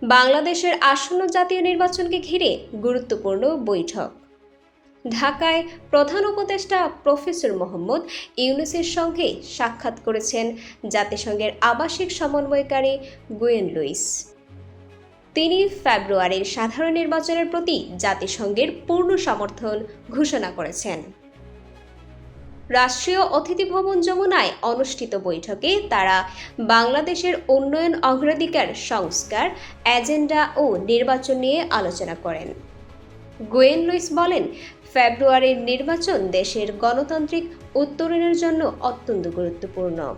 বাংলাদেশের আসন্ন জাতীয় নির্বাচনকে ঘিরে গুরুত্বপূর্ণ বৈঠক। ঢাকায় প্রধান উপদেষ্টা প্রফেসর মোহাম্মদ ইউনূসের সঙ্গে সাক্ষাৎ করেছেন জাতিসংঘের আবাসিক সমন্বয়কারী গুয়েন লুইস। তিনি ফেব্রুয়ারির সাধারণ নির্বাচনের প্রতি জাতিসংঘের পূর্ণ সমর্থন ঘোষণা করেছেন। রাষ্ট্রীয় অতিথি ভবন যমুনায় অনুষ্ঠিত বৈঠকে তারা বাংলাদেশের উন্নয়ন অগ্রাধিকার, সংস্কার, এজেন্ডা ও নির্বাচন নিয়ে আলোচনা করেন। গুয়েন লুইস বলেন, ফেব্রুয়ারির নির্বাচন দেশের গণতান্ত্রিক উত্তরণের জন্য অত্যন্ত গুরুত্বপূর্ণ।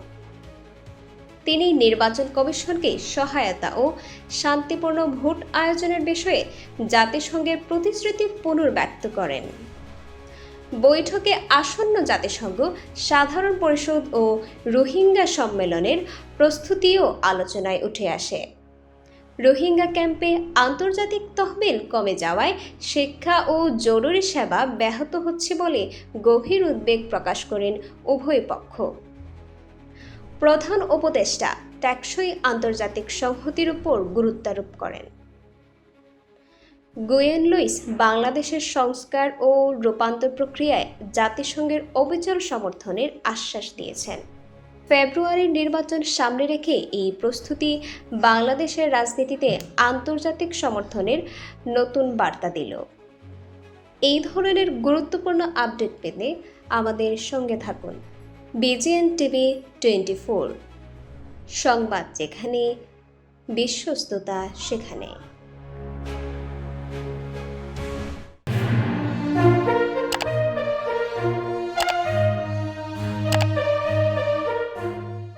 তিনি নির্বাচন কমিশনকে সহায়তা ও শান্তিপূর্ণ ভোট আয়োজনের বিষয়ে জাতিসংঘের প্রতিশ্রুতি পুনর্ব্যক্ত করেন। বৈঠকে আসন্ন জাতিসংঘ সাধারণ পরিষদ ও রোহিঙ্গা সম্মেলনের প্রস্তুতিও আলোচনায় উঠে আসে। রোহিঙ্গা ক্যাম্পে আন্তর্জাতিক তহবিল কমে যাওয়ায় শিক্ষা ও জরুরি সেবা ব্যাহত হচ্ছে বলে গভীর উদ্বেগ প্রকাশ করেন উভয় পক্ষ। প্রধান উপদেষ্টা টেকসই আন্তর্জাতিক সংহতির উপর গুরুত্বারোপ করেন। গুয়েন লুইস বাংলাদেশের সংস্কার ও রূপান্তর প্রক্রিয়ায় জাতিসংঘের অবিচল সমর্থনের আশ্বাস দিয়েছেন। ফেব্রুয়ারির নির্বাচন সামনে রেখে এই প্রস্তুতি বাংলাদেশের রাজনীতিতে আন্তর্জাতিক সমর্থনের নতুন বার্তা দিল। এই ধরনের গুরুত্বপূর্ণ আপডেট পেতে আমাদের সঙ্গে থাকুন। বিজিএন টিভি 24, সংবাদ যেখানে, বিশ্বস্ততা সেখানে।